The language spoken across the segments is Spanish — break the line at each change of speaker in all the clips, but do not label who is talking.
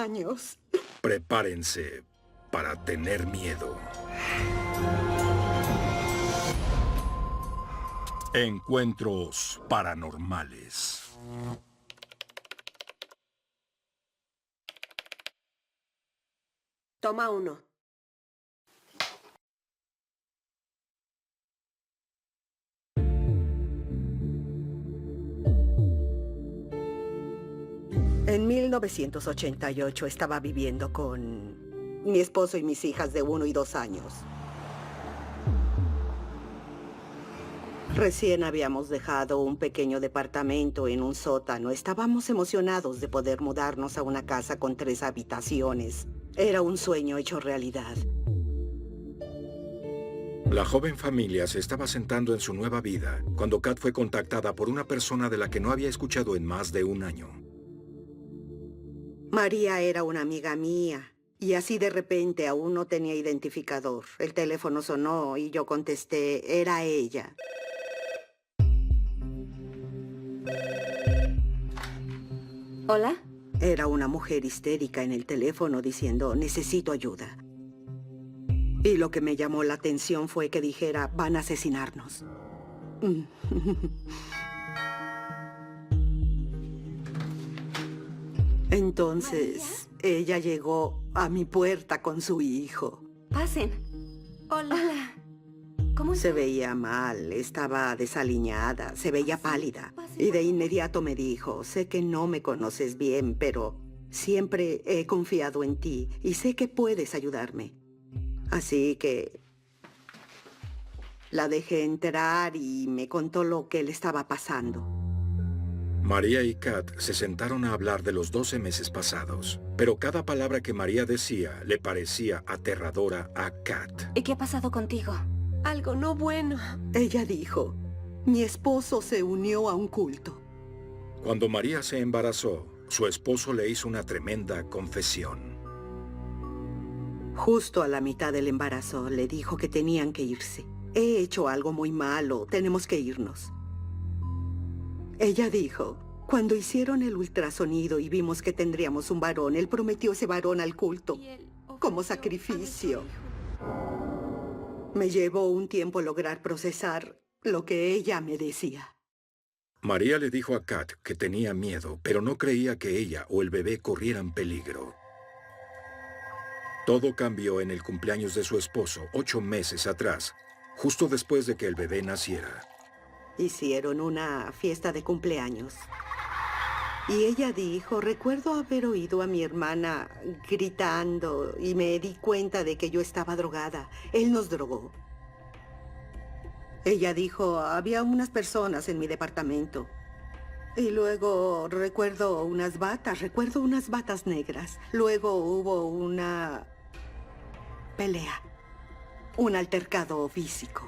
años.
Prepárense para tener miedo. Encuentros paranormales.
Toma uno. En 1988 estaba viviendo con mi esposo y mis hijas de 1 y 2 años. Recién habíamos dejado un pequeño departamento en un sótano. Estábamos emocionados de poder mudarnos a una casa con 3 habitaciones. Era un sueño hecho realidad.
La joven familia se estaba sentando en su nueva vida cuando Kat fue contactada por una persona de la que no había escuchado en más de un año.
María era una amiga mía. Y así de repente aún no tenía identificador. El teléfono sonó y yo contesté. Era ella.
¿Hola?
Era una mujer histérica en el teléfono diciendo, necesito ayuda. Y lo que me llamó la atención fue que dijera, van a asesinarnos. Entonces, ella llegó a mi puerta con su hijo.
Pasen. Hola. ¿Cómo
Se
está?
veía mal, estaba desaliñada, se veía pálida. Y de inmediato me dijo, sé que no me conoces bien, pero siempre he confiado en ti y sé que puedes ayudarme. Así que la dejé entrar y me contó lo que le estaba pasando.
María y Kat se sentaron a hablar de los 12 meses pasados, pero cada palabra que María decía le parecía aterradora a Kat.
¿Y qué ha pasado contigo?
Algo no bueno.
Ella dijo, mi esposo se unió a un culto.
Cuando María se embarazó, su esposo le hizo una tremenda confesión.
Justo a la mitad del embarazo le dijo que tenían que irse. He hecho algo muy malo, tenemos que irnos. Ella dijo, cuando hicieron el ultrasonido y vimos que tendríamos un varón, él prometió ese varón al culto,
Y él
como
ofreció
sacrificio.
a nuestro
Me llevó un tiempo lograr procesar lo que ella me decía.
María le dijo a Kat que tenía miedo, pero no creía que ella o el bebé corrieran peligro. Todo cambió en el cumpleaños de su esposo, 8 meses atrás, justo después de que el bebé naciera.
Hicieron una fiesta de cumpleaños. Y ella dijo, recuerdo haber oído a mi hermana gritando y me di cuenta de que yo estaba drogada. Él nos drogó. Ella dijo, había unas personas en mi departamento. Y luego recuerdo unas batas negras. Luego hubo una pelea, un altercado físico.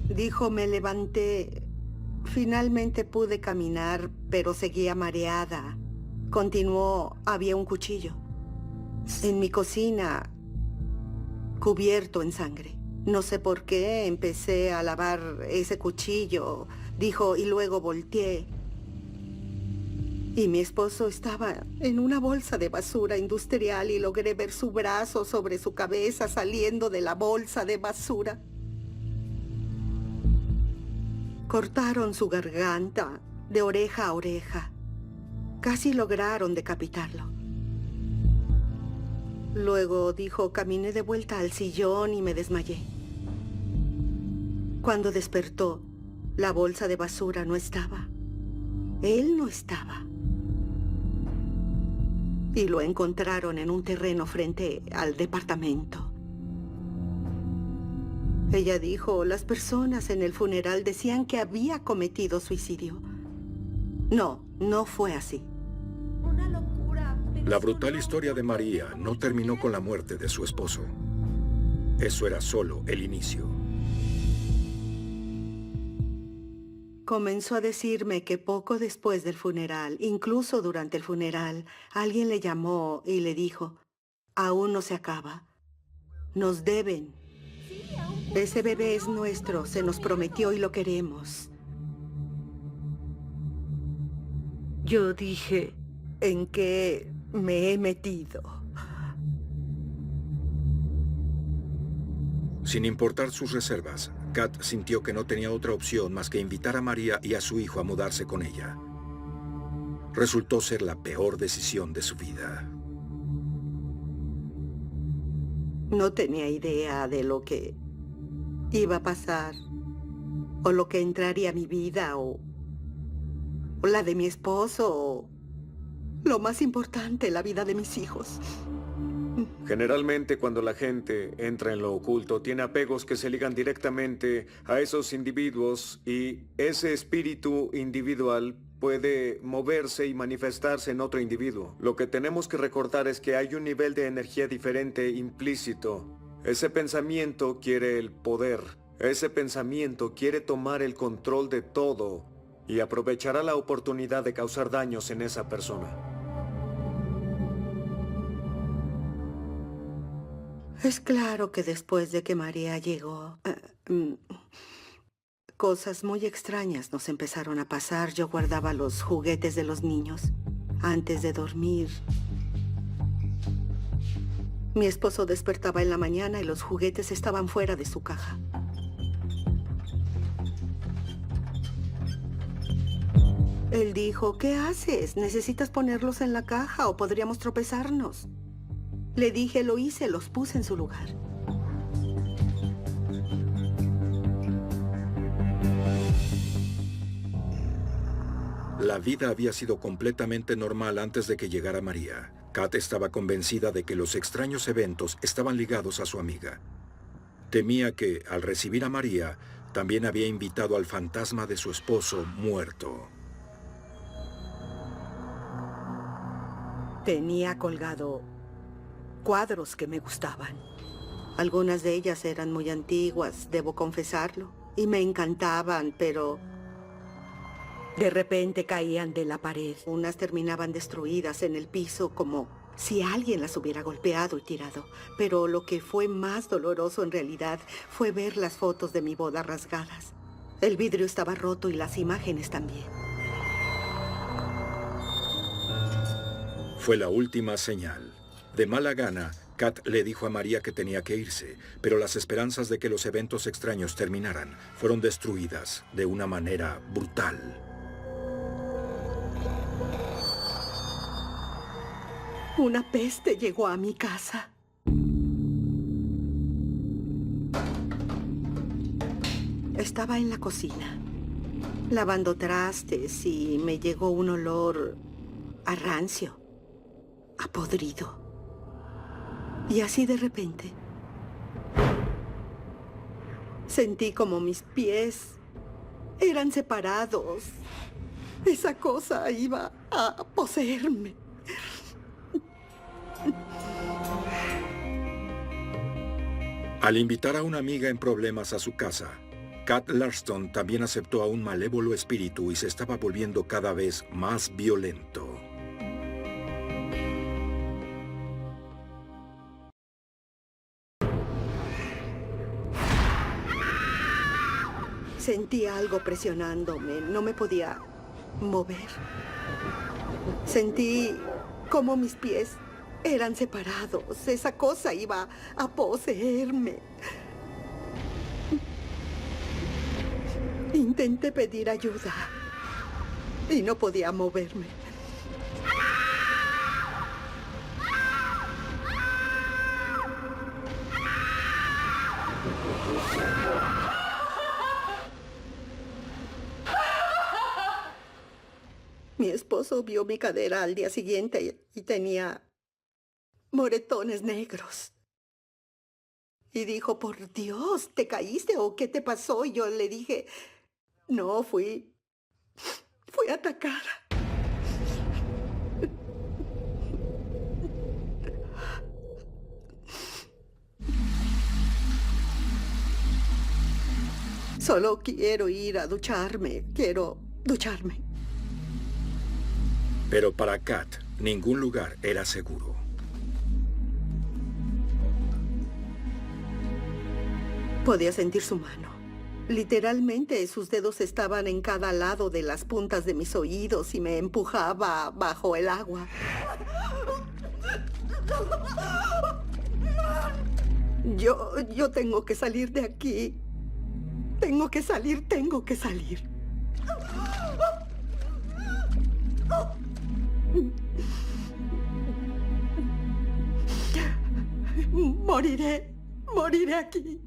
Dijo, me levanté. Finalmente pude caminar, pero seguía mareada. Continuó, había un cuchillo. En mi cocina, cubierto en sangre. No sé por qué, empecé a lavar ese cuchillo. Dijo, y luego volteé. Y mi esposo estaba en una bolsa de basura industrial y logré ver su brazo sobre su cabeza saliendo de la bolsa de basura. Cortaron su garganta de oreja a oreja. Casi lograron decapitarlo. Luego dijo, caminé de vuelta al sillón y me desmayé. Cuando despertó, la bolsa de basura no estaba. Él no estaba. Y lo encontraron en un terreno frente al departamento. Ella dijo, las personas en el funeral decían que había cometido suicidio. No, no fue así.
Una locura. Pero
La
eso
brutal
no,
historia de
no
María
podía
no terminó con la muerte de su esposo. Eso era solo el inicio.
Comenzó a decirme que poco después del funeral, incluso durante el funeral, alguien le llamó y le dijo, aún no se acaba. Nos deben. Ese bebé es nuestro, se nos prometió y lo queremos.
Yo dije,
¿En qué me he metido?
Sin importar sus reservas, Kat sintió que no tenía otra opción más que invitar a María y a su hijo a mudarse con ella. Resultó ser la peor decisión de su vida.
No tenía idea de lo que iba a pasar, o lo que entraría a mi vida, o la de mi esposo, o lo más importante, la vida de mis hijos.
Generalmente cuando la gente entra en lo oculto, tiene apegos que se ligan directamente a esos individuos y ese espíritu individual puede moverse y manifestarse en otro individuo. Lo que tenemos que recordar es que hay un nivel de energía diferente implícito. Ese pensamiento quiere el poder. Ese pensamiento quiere tomar el control de todo y aprovechará la oportunidad de causar daños en esa persona.
Es claro que después de que María llegó, cosas muy extrañas nos empezaron a pasar. Yo guardaba los juguetes de los niños antes de dormir. Mi esposo despertaba en la mañana y los juguetes estaban fuera de su caja. Él dijo, ¿qué haces? ¿Necesitas ponerlos en la caja o podríamos tropezarnos? Le dije, lo hice, los puse en su lugar.
La vida había sido completamente normal antes de que llegara María. Kat estaba convencida de que los extraños eventos estaban ligados a su amiga. Temía que, al recibir a María, también había invitado al fantasma de su esposo muerto.
Tenía colgado cuadros que me gustaban. Algunas de ellas eran muy antiguas, debo confesarlo, y me encantaban, pero de repente caían de la pared. Unas terminaban destruidas en el piso como si alguien las hubiera golpeado y tirado. Pero lo que fue más doloroso en realidad fue ver las fotos de mi boda rasgadas. El vidrio estaba roto y las imágenes también.
Fue la última señal. De mala gana, Kat le dijo a María que tenía que irse, pero las esperanzas de que los eventos extraños terminaran fueron destruidas de una manera brutal.
Una peste llegó a mi casa. Estaba en la cocina, lavando trastes, y me llegó un olor a rancio, a podrido. Y así de repente, sentí como mis pies eran separados. Esa cosa iba a poseerme.
Al invitar a una amiga en problemas a su casa, Kat Larston también aceptó a un malévolo espíritu y se estaba volviendo cada vez más violento.
Sentí algo presionándome, no me podía mover. Sentí como mis pies eran separados. Esa cosa iba a poseerme. Intenté pedir ayuda y no podía moverme. Mi esposo vio mi cadera al día siguiente y tenía moretones negros. Y dijo, por Dios, ¿te caíste o qué te pasó? Y yo le dije, no, fui atacada. Solo quiero ir a ducharme, quiero ducharme.
Pero para Kat, ningún lugar era seguro.
Podía sentir su mano. Literalmente, sus dedos estaban en cada lado de las puntas de mis oídos y me empujaba bajo el agua. Yo tengo que salir de aquí. Tengo que salir. Moriré aquí.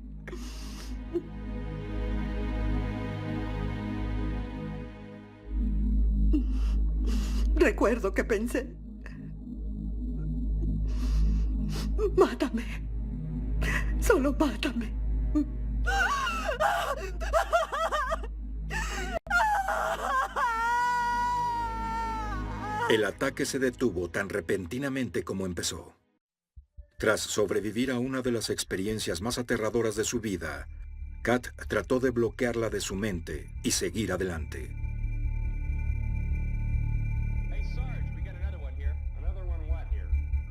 Recuerdo que pensé, mátame, solo mátame.
El ataque se detuvo tan repentinamente como empezó. Tras sobrevivir a una de las experiencias más aterradoras de su vida, Kat trató de bloquearla de su mente y seguir adelante.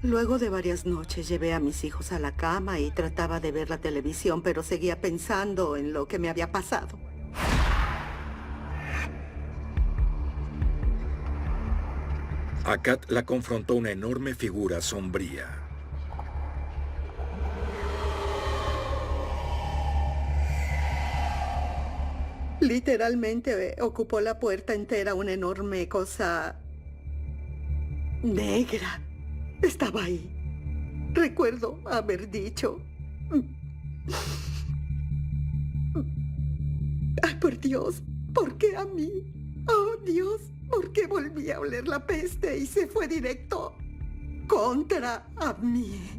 Luego de varias noches llevé a mis hijos a la cama y trataba de ver la televisión, pero seguía pensando en lo que me había pasado.
A Kat la confrontó una enorme figura sombría.
Literalmente ocupó la puerta entera una enorme cosa negra. Estaba ahí. Recuerdo haber dicho, ay, por Dios, ¿por qué a mí? Oh, Dios, ¿por qué volví a oler la peste y se fue directo contra a mí?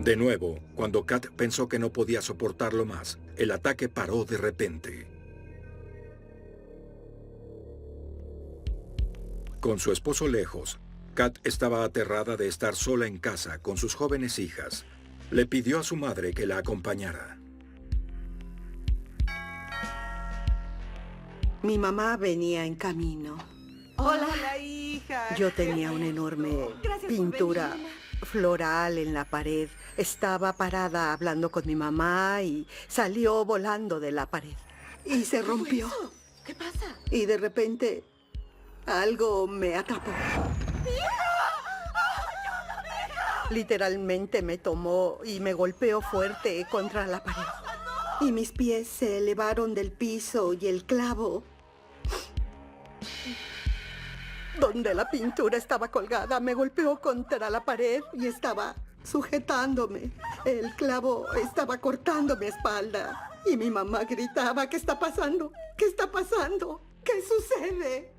De nuevo, cuando Kat pensó que no podía soportarlo más, el ataque paró de repente. Con su esposo lejos, Kat estaba aterrada de estar sola en casa con sus jóvenes hijas. Le pidió a su madre que la acompañara.
Mi mamá venía en camino.
Hola, hija.
Yo tenía una enorme pintura floral en la pared. Estaba parada hablando con mi mamá y salió volando de la pared. Y se rompió.
¿Qué pasa?
Y de repente algo me atrapó. Literalmente me tomó y me golpeó fuerte contra la pared. Y mis pies se elevaron del piso y el clavo donde la pintura estaba colgada me golpeó contra la pared y estaba sujetándome. El clavo estaba cortando mi espalda y mi mamá gritaba, ¿qué está pasando? ¿Qué está pasando? ¿Qué sucede?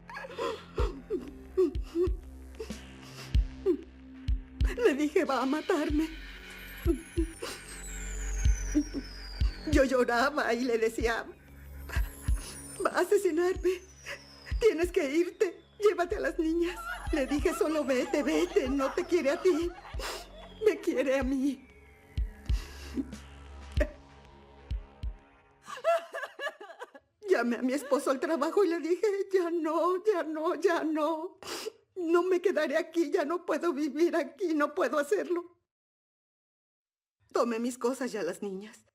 Le dije, va a matarme. Yo lloraba y le decía, va a asesinarme. Tienes que irte. Llévate a las niñas. Le dije, solo vete, vete. No te quiere a ti. Me quiere a mí. Llamé a mi esposo al trabajo y le dije, ya no. No me quedaré aquí, ya no puedo vivir aquí, no puedo hacerlo. Tomé mis cosas y a las niñas.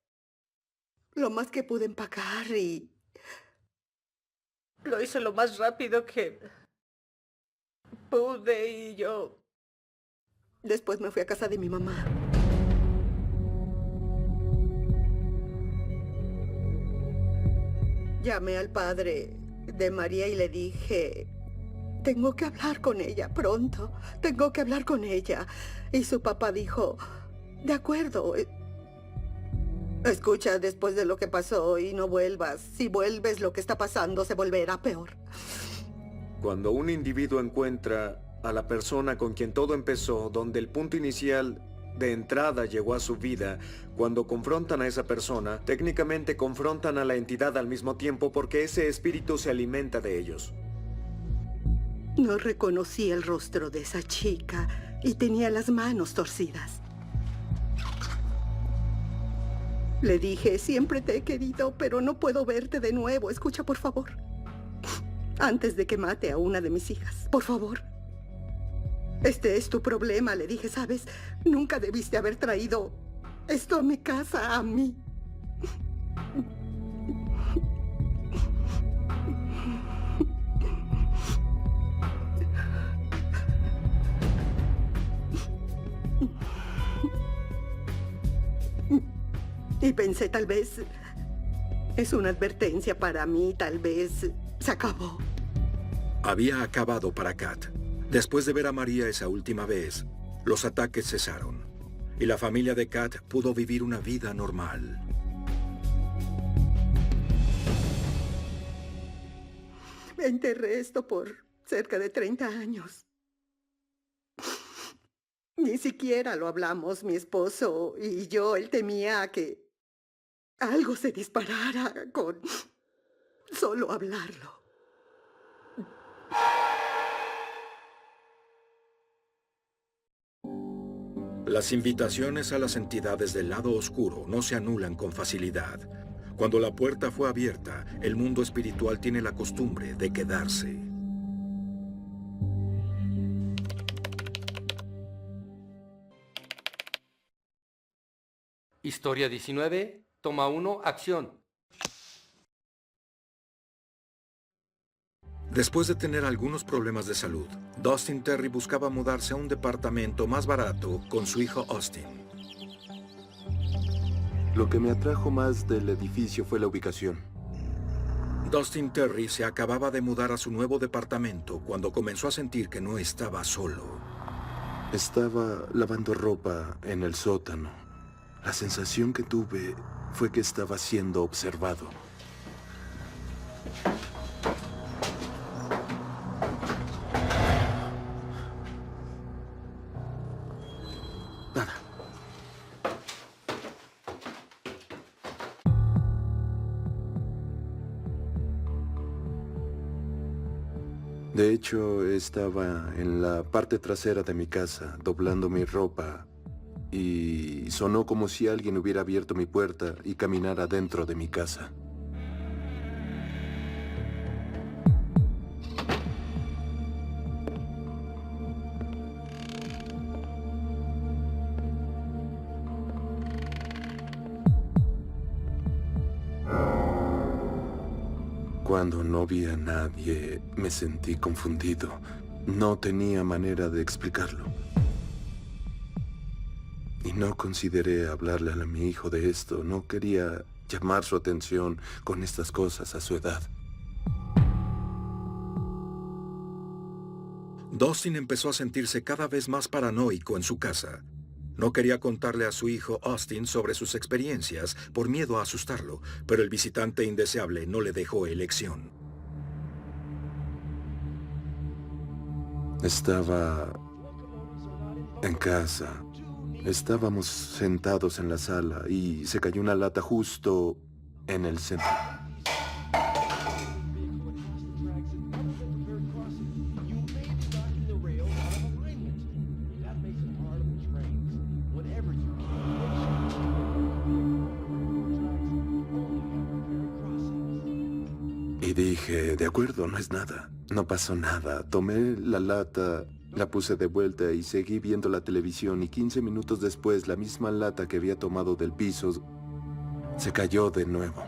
Lo más que pude empacar y lo hice lo más rápido que pude y yo... Después me fui a casa de mi mamá. Llamé al padre de María y le dije, tengo que hablar con ella pronto, tengo que hablar con ella. Y su papá dijo, de acuerdo, escucha después de lo que pasó y no vuelvas. Si vuelves, lo que está pasando se volverá peor.
Cuando un individuo encuentra a la persona con quien todo empezó, donde el punto inicial de entrada llegó a su vida, cuando confrontan a esa persona, técnicamente confrontan a la entidad al mismo tiempo porque ese espíritu se alimenta de ellos.
No reconocí el rostro de esa chica y tenía las manos torcidas. Le dije, siempre te he querido, pero no puedo verte de nuevo. Escucha, por favor. Antes de que mate a una de mis hijas, por favor. Este es tu problema, le dije, ¿sabes? Nunca debiste haber traído esto a mi casa, a mí. Y pensé, tal vez es una advertencia para mí, tal vez se acabó.
Había acabado para Kat. Después de ver a María esa última vez, los ataques cesaron y la familia de Kat pudo vivir una vida normal.
Enterré esto por cerca de 30 años. Ni siquiera lo hablamos, mi esposo y yo. Él temía que algo se disparara con solo hablarlo.
Las invitaciones a las entidades del lado oscuro no se anulan con facilidad. Cuando la puerta fue abierta, el mundo espiritual tiene la costumbre de quedarse.
Historia 19, toma 1, acción.
Después de tener algunos problemas de salud, Dustin Terry buscaba mudarse a un departamento más barato con su hijo Austin.
Lo que me atrajo más del edificio fue la ubicación.
Dustin Terry se acababa de mudar a su nuevo departamento cuando comenzó a sentir que no estaba solo.
Estaba lavando ropa en el sótano. La sensación que tuve fue que estaba siendo observado. Nada. De hecho, estaba en la parte trasera de mi casa, doblando mi ropa, y sonó como si alguien hubiera abierto mi puerta y caminara dentro de mi casa. Cuando no vi a nadie, me sentí confundido. No tenía manera de explicarlo. Y no consideré hablarle a mi hijo de esto. No quería llamar su atención con estas cosas a su edad.
Dustin empezó a sentirse cada vez más paranoico en su casa. No quería contarle a su hijo Austin sobre sus experiencias por miedo a asustarlo, pero el visitante indeseable no le dejó elección.
Estaba en casa. Estábamos sentados en la sala y se cayó una lata justo en el centro. Y dije, de acuerdo, no es nada. No pasó nada. Tomé la lata, la puse de vuelta y seguí viendo la televisión y 15 minutos después la misma lata que había tomado del piso se cayó de nuevo.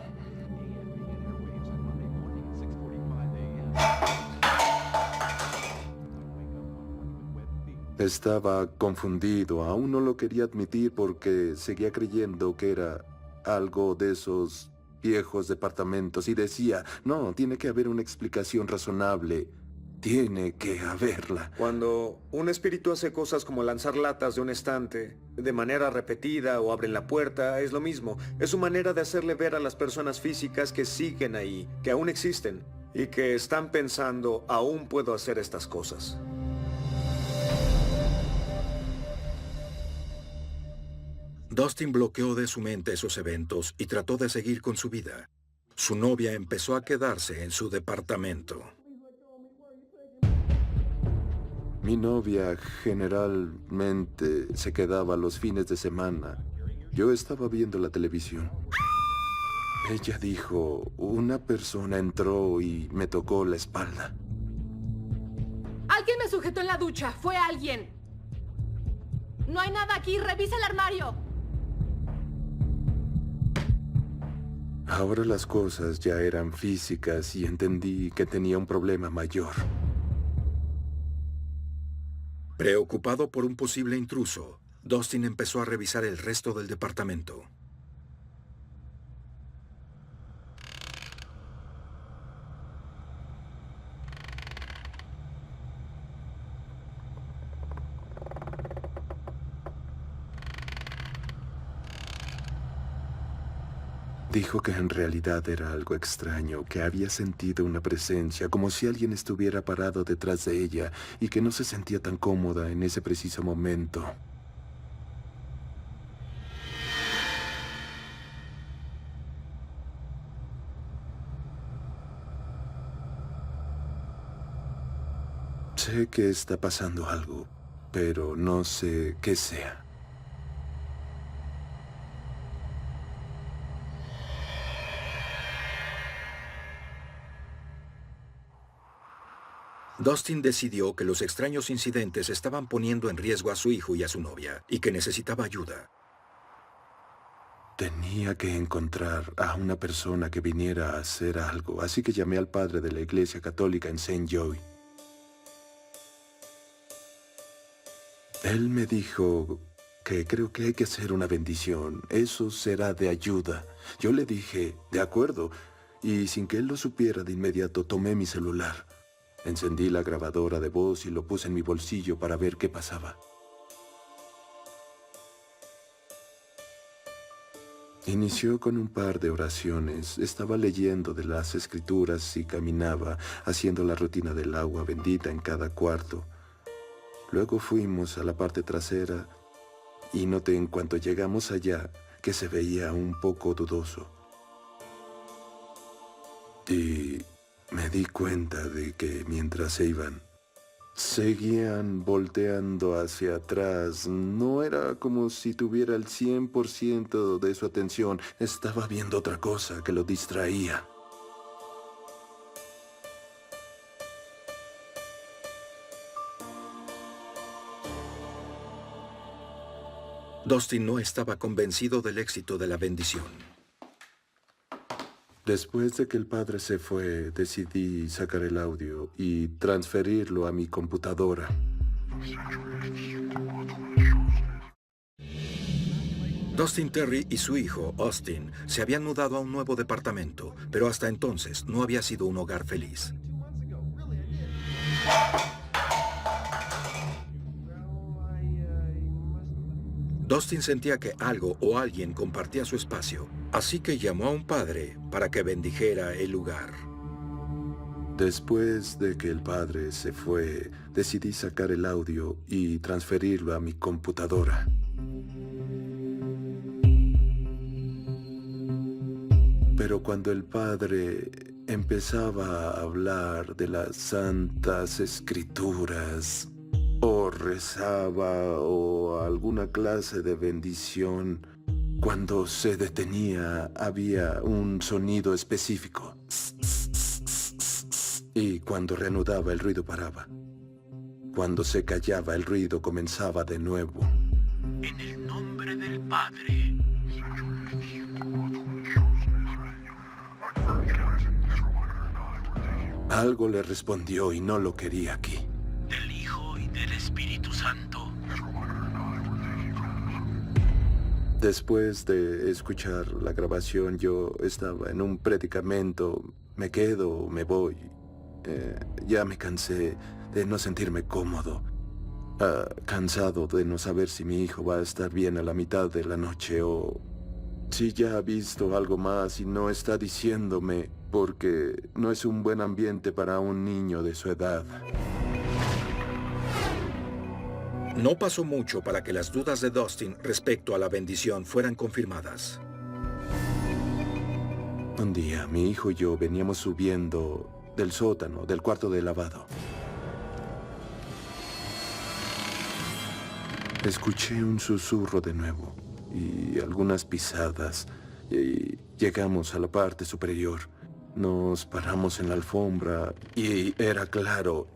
Estaba confundido, aún no lo quería admitir porque seguía creyendo que era algo de esos viejos departamentos y decía, no, tiene que haber una explicación razonable. Tiene que haberla.
Cuando un espíritu hace cosas como lanzar latas de un estante de manera repetida o abren la puerta, es lo mismo. Es su manera de hacerle ver a las personas físicas que siguen ahí, que aún existen y que están pensando, aún puedo hacer estas cosas.
Dustin bloqueó de su mente esos eventos y trató de seguir con su vida. Su novia empezó a quedarse en su departamento.
Mi novia generalmente se quedaba los fines de semana. Yo estaba viendo la televisión. Ella dijo, una persona entró y me tocó la espalda.
¿Alguien me me sujetó en la ducha. Fue alguien. No hay nada aquí. Revisa el armario.
Ahora las cosas ya eran físicas y entendí que tenía un problema mayor.
Preocupado por un posible intruso, Dustin empezó a revisar el resto del departamento.
Dijo que en realidad era algo extraño, que había sentido una presencia, como si alguien estuviera parado detrás de ella y que no se sentía tan cómoda en ese preciso momento. Sé que está pasando algo, pero no sé qué sea.
Dustin decidió que los extraños incidentes estaban poniendo en riesgo a su hijo y a su novia, y que necesitaba ayuda.
Tenía que encontrar a una persona que viniera a hacer algo, así que llamé al padre de la iglesia católica en St. Joey. Él me dijo que creo que hay que hacer una bendición. Eso será de ayuda. Yo le dije, de acuerdo, y sin que él lo supiera de inmediato tomé mi celular. Encendí la grabadora de voz y lo puse en mi bolsillo para ver qué pasaba. Inició con un par de oraciones. Estaba leyendo de las escrituras y caminaba, haciendo la rutina del agua bendita en cada cuarto. Luego fuimos a la parte trasera y noté en cuanto llegamos allá que se veía un poco dudoso. Y me di cuenta de que mientras se iban, seguían volteando hacia atrás. No era como si tuviera el 100% de su atención. Estaba viendo otra cosa que lo distraía.
Dustin no estaba convencido del éxito de la bendición.
Después de que el padre se fue, decidí sacar el audio y transferirlo a mi computadora.
Dustin Terry y su hijo, Austin, se habían mudado a un nuevo departamento, pero hasta entonces no había sido un hogar feliz. Dustin sentía que algo o alguien compartía su espacio, así que llamó a un padre para que bendijera el lugar.
Después de que el padre se fue, decidí sacar el audio y transferirlo a mi computadora. Pero cuando el padre empezaba a hablar de las santas escrituras, o rezaba o alguna clase de bendición, cuando se detenía había un sonido específico. Y cuando reanudaba el ruido paraba. Cuando se callaba el ruido comenzaba de nuevo. En el nombre del Padre. Algo le respondió y no lo quería aquí. Del Hijo y del Espíritu Santo. Después de escuchar la grabación, yo estaba en un predicamento. Me quedo o me voy. Ya me cansé de no sentirme cómodo. Cansado de no saber si mi hijo va a estar bien a la mitad de la noche o si ya ha visto algo más y no está diciéndome, porque no es un buen ambiente para un niño de su edad.
No pasó mucho para que las dudas de Dustin respecto a la bendición fueran confirmadas.
Un día, mi hijo y yo veníamos subiendo del sótano, del cuarto de lavado. Escuché un susurro de nuevo y algunas pisadas y llegamos a la parte superior. Nos paramos en la alfombra y era claro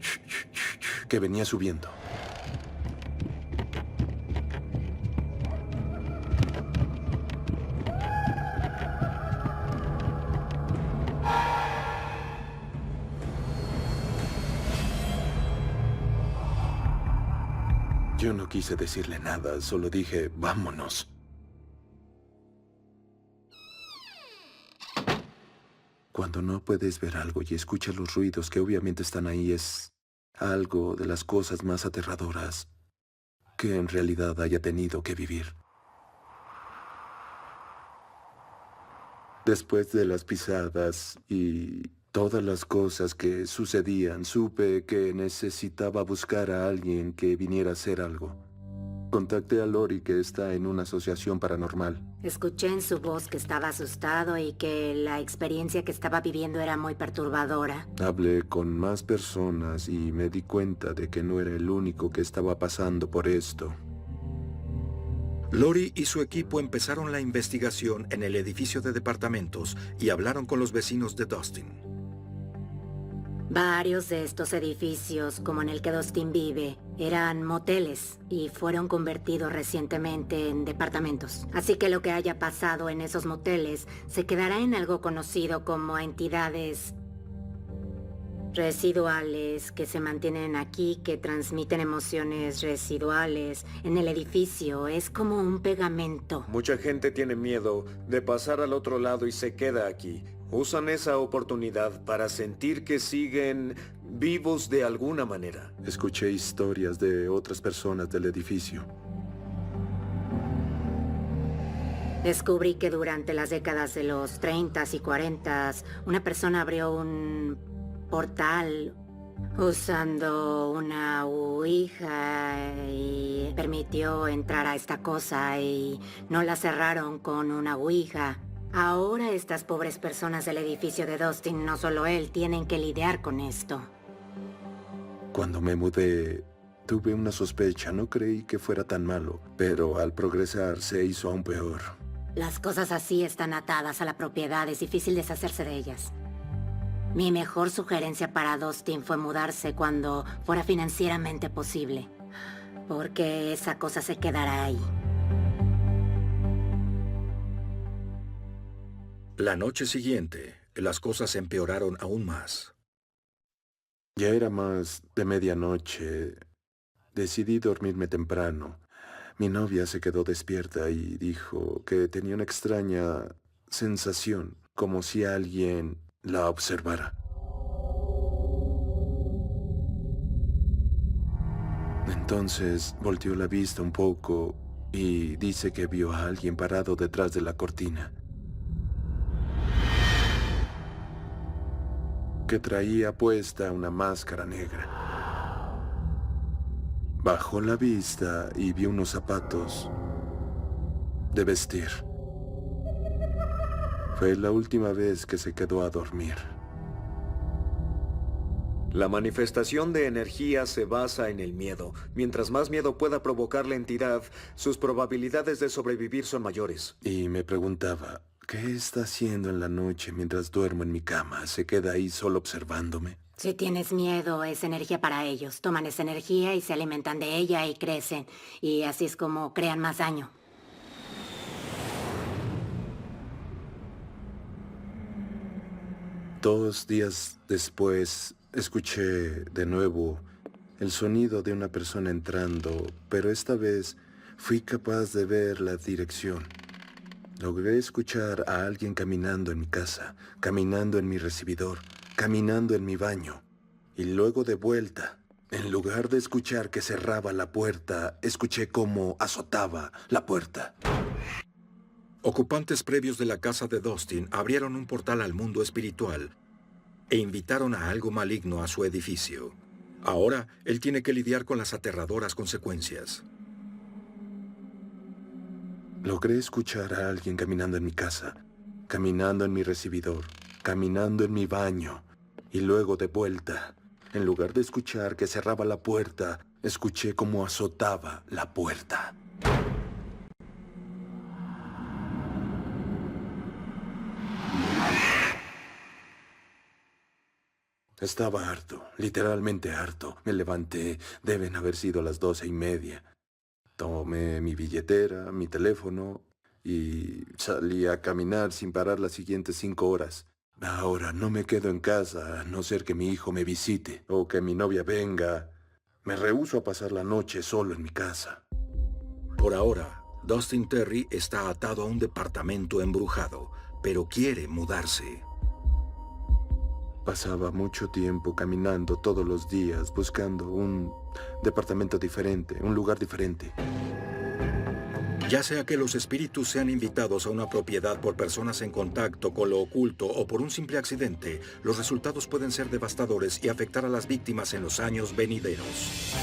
que venía subiendo. Yo no quise decirle nada, solo dije, vámonos. Cuando no puedes ver algo y escuchas los ruidos que obviamente están ahí, es algo de las cosas más aterradoras que en realidad haya tenido que vivir. Después de las pisadas y todas las cosas que sucedían, supe que necesitaba buscar a alguien que viniera a hacer algo. Contacté a Lori, que está en una asociación paranormal.
Escuché en su voz que estaba asustado y que la experiencia que estaba viviendo era muy perturbadora.
Hablé con más personas y me di cuenta de que no era el único que estaba pasando por esto.
Lori y su equipo empezaron la investigación en el edificio de departamentos y hablaron con los vecinos de Dustin.
Varios de estos edificios, como en el que Dustin vive, eran moteles y fueron convertidos recientemente en departamentos. Así que lo que haya pasado en esos moteles se quedará en algo conocido como entidades residuales que se mantienen aquí, que transmiten emociones residuales en el edificio. Es como un pegamento.
Mucha gente tiene miedo de pasar al otro lado y se queda aquí. Usan esa oportunidad para sentir que siguen vivos de alguna manera.
Escuché historias de otras personas del edificio.
Descubrí que durante las décadas de los 30s y 40s, una persona abrió un portal usando una ouija y permitió entrar a esta cosa y no la cerraron con una ouija. Ahora estas pobres personas del edificio de Dustin, no solo él, tienen que lidiar con esto.
Cuando me mudé, tuve una sospecha. No creí que fuera tan malo, pero al progresar se hizo aún peor.
Las cosas así están atadas a la propiedad, es difícil deshacerse de ellas. Mi mejor sugerencia para Dustin fue mudarse cuando fuera financieramente posible, porque esa cosa se quedará ahí.
La noche siguiente, las cosas empeoraron aún más.
Ya era más de medianoche. Decidí dormirme temprano. Mi novia se quedó despierta y dijo que tenía una extraña sensación, como si alguien la observara. Entonces volteó la vista un poco y dice que vio a alguien parado detrás de la cortina, que traía puesta una máscara negra. Bajó la vista y vio unos zapatos de vestir. Fue la última vez que se quedó a dormir.
La manifestación de energía se basa en el miedo. Mientras más miedo pueda provocar la entidad, sus probabilidades de sobrevivir son mayores.
Y me preguntaba, ¿qué está haciendo en la noche mientras duermo en mi cama? ¿Se queda ahí solo observándome?
Si tienes miedo, es energía para ellos. Toman esa energía y se alimentan de ella y crecen. Y así es como crean más daño.
Dos días después, escuché de nuevo el sonido de una persona entrando, pero esta vez fui capaz de ver la dirección. Logré escuchar a alguien caminando en mi casa, caminando en mi recibidor, caminando en mi baño. Y luego de vuelta, en lugar de escuchar que cerraba la puerta, escuché cómo azotaba la puerta.
Ocupantes previos de la casa de Dustin abrieron un portal al mundo espiritual e invitaron a algo maligno a su edificio. Ahora, él tiene que lidiar con las aterradoras consecuencias.
Logré escuchar a alguien caminando en mi casa, caminando en mi recibidor, caminando en mi baño, y luego de vuelta. En lugar de escuchar que cerraba la puerta, escuché cómo azotaba la puerta. Estaba harto, literalmente harto. Me levanté, deben haber sido las 12:30. Tomé mi billetera, mi teléfono y salí a caminar sin parar las siguientes 5 horas. Ahora no me quedo en casa a no ser que mi hijo me visite o que mi novia venga. Me rehúso a pasar la noche solo en mi casa.
Por ahora, Dustin Terry está atado a un departamento embrujado, pero quiere mudarse.
Pasaba mucho tiempo caminando todos los días buscando un departamento diferente, un lugar diferente.
Ya sea que los espíritus sean invitados a una propiedad por personas en contacto con lo oculto o por un simple accidente, los resultados pueden ser devastadores y afectar a las víctimas en los años venideros.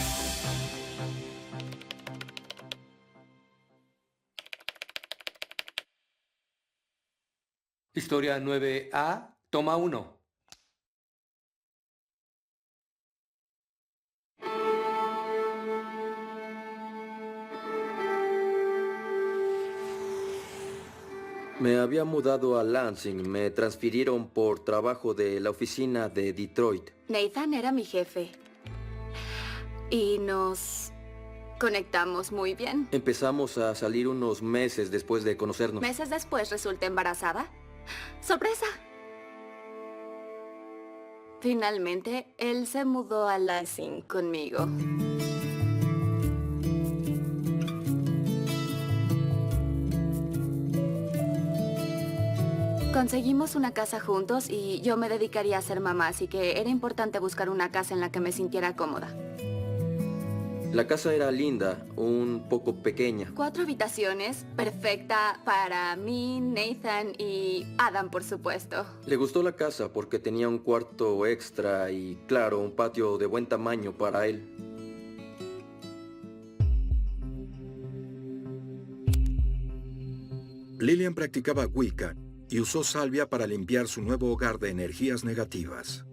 Historia 9A, toma 1.
Me había mudado a Lansing. Me transfirieron por trabajo de la oficina de Detroit.
Nathan era mi jefe. Y nos conectamos muy bien.
Empezamos a salir unos meses después de conocernos.
Meses después resulté embarazada. ¡Sorpresa! Finalmente, él se mudó a Lansing conmigo. Conseguimos una casa juntos y yo me dedicaría a ser mamá, así que era importante buscar una casa en la que me sintiera cómoda.
La casa era linda, un poco pequeña.
4 habitaciones, perfecta para mí, Nathan y Adam, por supuesto.
Le gustó la casa porque tenía un cuarto extra y, claro, un patio de buen tamaño para él.
Lillian practicaba Wicca y usó salvia para limpiar su nuevo hogar de energías negativas.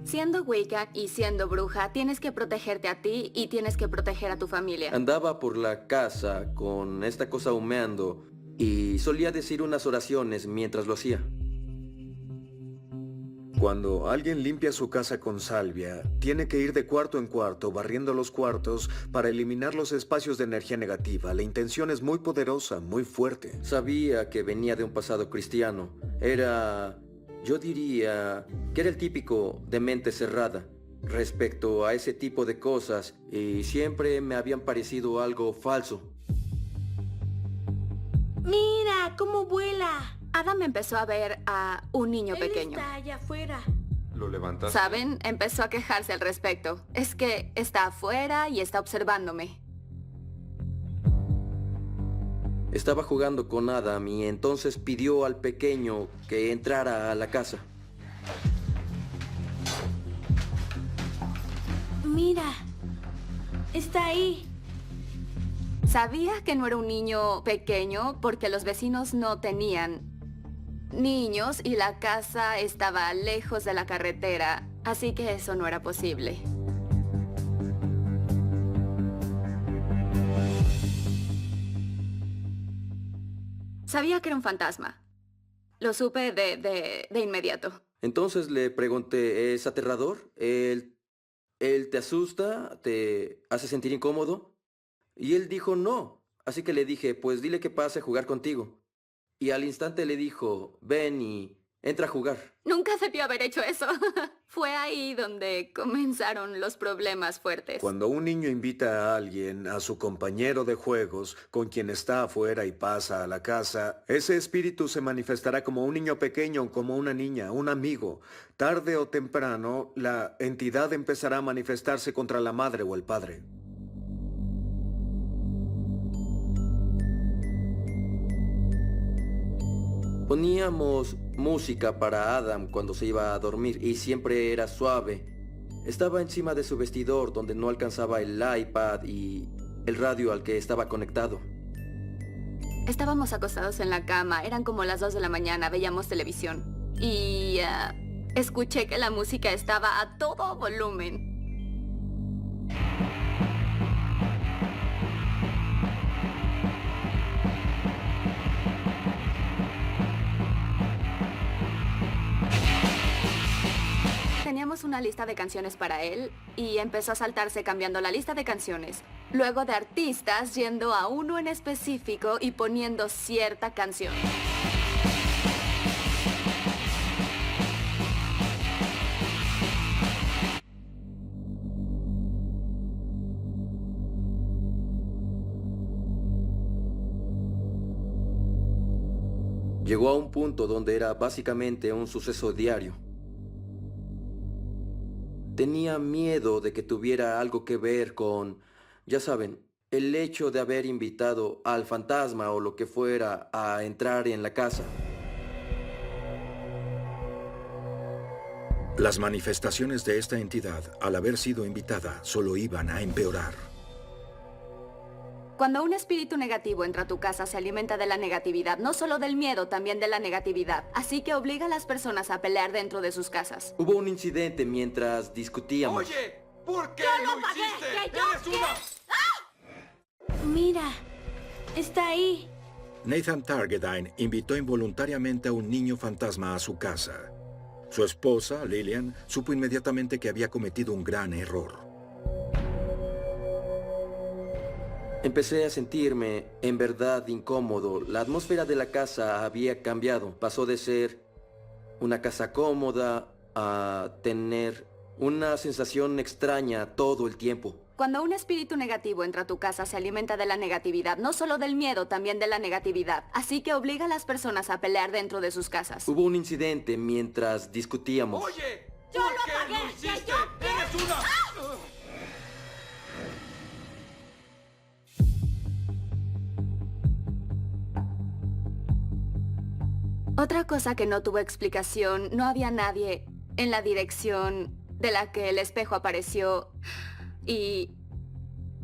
Siendo Wicca y siendo bruja, tienes que protegerte a ti y tienes que proteger a tu familia.
Andaba por la casa con esta cosa humeando y solía decir unas oraciones mientras lo hacía.
Cuando alguien limpia su casa con salvia, tiene que ir de cuarto en cuarto, barriendo los cuartos para eliminar los espacios de energía negativa. La intención es muy poderosa, muy fuerte.
Sabía que venía de un pasado cristiano. Yo diría que era el típico de mente cerrada respecto a ese tipo de cosas y siempre me habían parecido algo falso.
¡Mira cómo vuela!
Adam empezó a ver a un niño pequeño.
Está allá afuera.
Lo levantaste.
¿Saben? Empezó a quejarse al respecto. Es que está afuera y está observándome.
Estaba jugando con Adam y entonces pidió al pequeño que entrara a la casa.
Mira, está ahí.
Sabía que no era un niño pequeño porque los vecinos no tenían niños y la casa estaba lejos de la carretera, así que eso no era posible. Sabía que era un fantasma. Lo supe de inmediato.
Entonces le pregunté, ¿es aterrador? ¿Él te asusta? ¿Te hace sentir incómodo? Y él dijo no. Así que le dije, pues dile que pase a jugar contigo. Y al instante le dijo, ven y entra a jugar.
Nunca debió haber hecho eso. Fue ahí donde comenzaron los problemas fuertes.
Cuando un niño invita a alguien, a su compañero de juegos, con quien está afuera y pasa a la casa, ese espíritu se manifestará como un niño pequeño, como una niña, un amigo. Tarde o temprano, la entidad empezará a manifestarse contra la madre o el padre.
Poníamos música para Adam cuando se iba a dormir y siempre era suave. Estaba encima de su vestidor donde no alcanzaba el iPad y el radio al que estaba conectado.
Estábamos acostados en la cama, eran como las 2 de la mañana, veíamos televisión. Y escuché que la música estaba a todo volumen. dimos una lista de canciones para él y empezó a saltarse cambiando la lista de canciones. Luego de artistas yendo a uno en específico y poniendo cierta canción.
Llegó a un punto donde era básicamente un suceso diario. Tenía miedo de que tuviera algo que ver con, ya saben, el hecho de haber invitado al fantasma o lo que fuera a entrar en la casa.
Las manifestaciones de esta entidad, al haber sido invitada, solo iban a empeorar.
Cuando un espíritu negativo entra a tu casa, se alimenta de la negatividad, no solo del miedo, también de la negatividad. Así que obliga a las personas a pelear dentro de sus casas.
Hubo un incidente mientras discutíamos.
Oye, ¿por qué
¡Yo
lo
lo pagué!
hiciste?
¡Que yo
¡Eres una!
Mira, está ahí.
Nathan Targedine invitó involuntariamente a un niño fantasma a su casa. Su esposa, Lillian, supo inmediatamente que había cometido un gran error.
Empecé a sentirme, en verdad, incómodo. La atmósfera de la casa había cambiado. Pasó de ser una casa cómoda a tener una sensación extraña todo el tiempo.
Cuando un espíritu negativo entra a tu casa, se alimenta de la negatividad, no solo del miedo, también de la negatividad. Así que obliga a las personas a pelear dentro de sus casas.
Hubo un incidente mientras discutíamos.
Oye,
¡Yo
¿por
lo
qué
pagué!
lo
¡Que
hiciste?
yo
¡Eres una!
Otra cosa que no tuvo explicación, no había nadie en la dirección de la que el espejo apareció y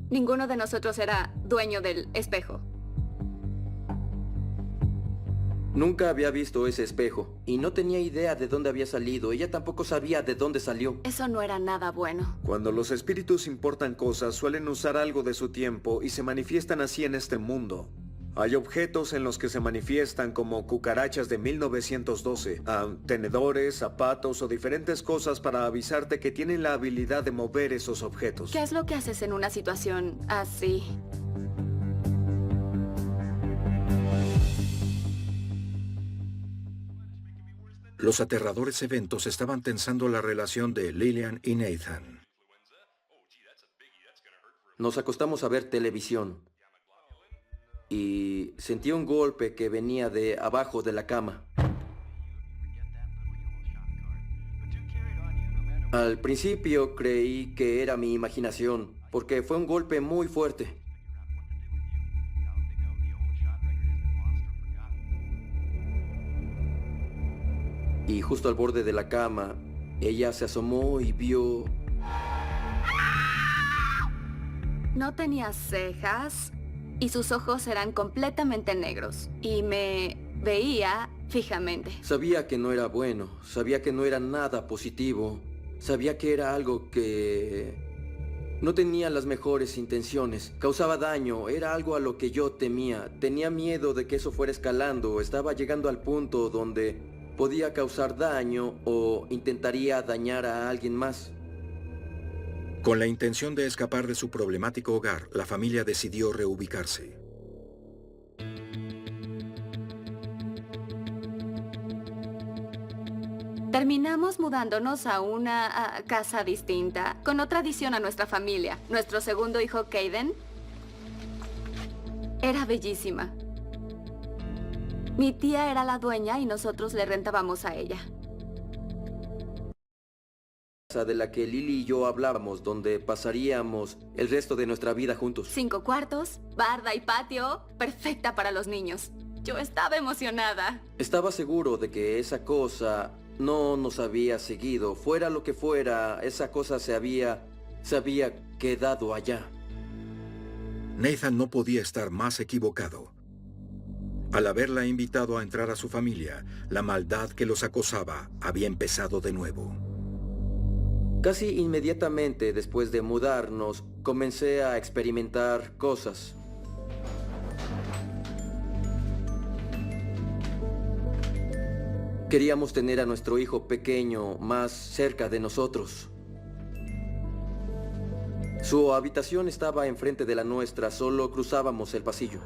ninguno de nosotros era dueño del espejo.
Nunca había visto ese espejo y no tenía idea de dónde había salido. Ella tampoco sabía de dónde salió.
Eso no era nada bueno.
Cuando los espíritus importan cosas, suelen usar algo de su tiempo y se manifiestan así en este mundo. Hay objetos en los que se manifiestan como cucarachas de 1912, tenedores, zapatos o diferentes cosas para avisarte que tienen la habilidad de mover esos objetos.
¿Qué es lo que haces en una situación así?
Los aterradores eventos estaban tensando la relación de Lillian y Nathan.
Nos acostamos a ver televisión y sentí un golpe que venía de abajo de la cama. Al principio creí que era mi imaginación, porque fue un golpe muy fuerte. Y justo al borde de la cama, ella se asomó y vio...
No tenía cejas y sus ojos eran completamente negros. Y me veía fijamente.
Sabía que no era bueno, sabía que no era nada positivo, sabía que era algo que no tenía las mejores intenciones, causaba daño, era algo a lo que yo temía, tenía miedo de que eso fuera escalando, estaba llegando al punto donde podía causar daño o intentaría dañar a alguien más.
Con la intención de escapar de su problemático hogar, la familia decidió reubicarse.
Terminamos mudándonos a una casa distinta, con otra adición a nuestra familia. Nuestro segundo hijo, Caden, era bellísima. Mi tía era la dueña y nosotros le rentábamos a ella.
De la que Lily y yo hablábamos, donde pasaríamos el resto de nuestra vida juntos.
5 cuartos, barda y patio, perfecta para los niños. Yo estaba emocionada.
Estaba seguro de que esa cosa no nos había seguido. Fuera lo que fuera, esa cosa se había quedado allá.
Nathan no podía estar más equivocado. Al haberla invitado a entrar a su familia, la maldad que los acosaba había empezado de nuevo.
Casi inmediatamente después de mudarnos, comencé a experimentar cosas. Queríamos tener a nuestro hijo pequeño más cerca de nosotros. Su habitación estaba enfrente de la nuestra, solo cruzábamos el pasillo.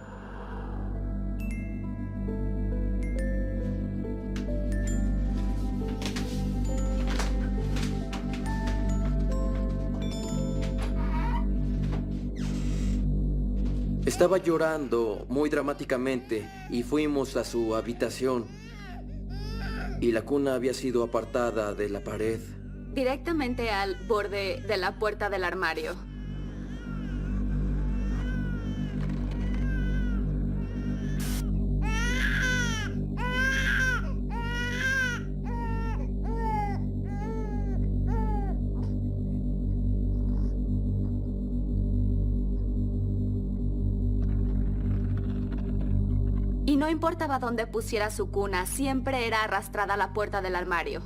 Estaba llorando muy dramáticamente y fuimos a su habitación. Y la cuna había sido apartada de la pared.
Directamente al borde de la puerta del armario. Y no importaba dónde pusiera su cuna, siempre era arrastrada a la puerta del armario.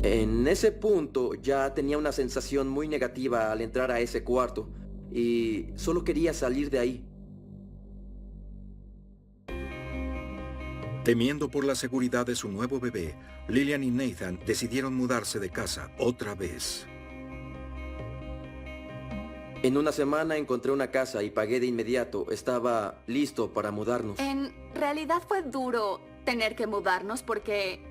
En ese punto ya tenía una sensación muy negativa al entrar a ese cuarto y solo quería salir de ahí.
Temiendo por la seguridad de su nuevo bebé, Lillian y Nathan decidieron mudarse de casa otra vez.
En una semana encontré una casa y pagué de inmediato. Estaba listo para mudarnos.
En realidad fue duro tener que mudarnos porque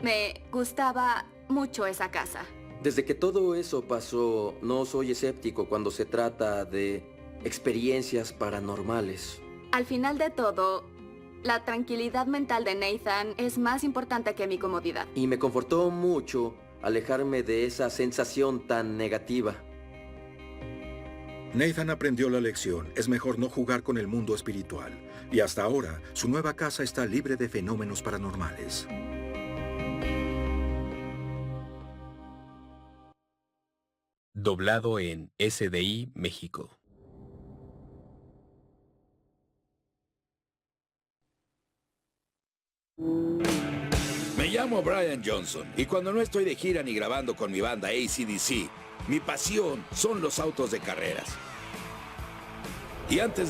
me gustaba mucho esa casa.
Desde que todo eso pasó, no soy escéptico cuando se trata de experiencias paranormales.
Al final de todo, la tranquilidad mental de Nathan es más importante que mi comodidad.
Y me confortó mucho alejarme de esa sensación tan negativa.
Nathan aprendió la lección. Es mejor no jugar con el mundo espiritual. Y hasta ahora, su nueva casa está libre de fenómenos paranormales.
Doblado en SDI México.
Me llamo Brian Johnson y cuando no estoy de gira ni grabando con mi banda AC/DC, mi pasión son los autos de carreras. Y antes de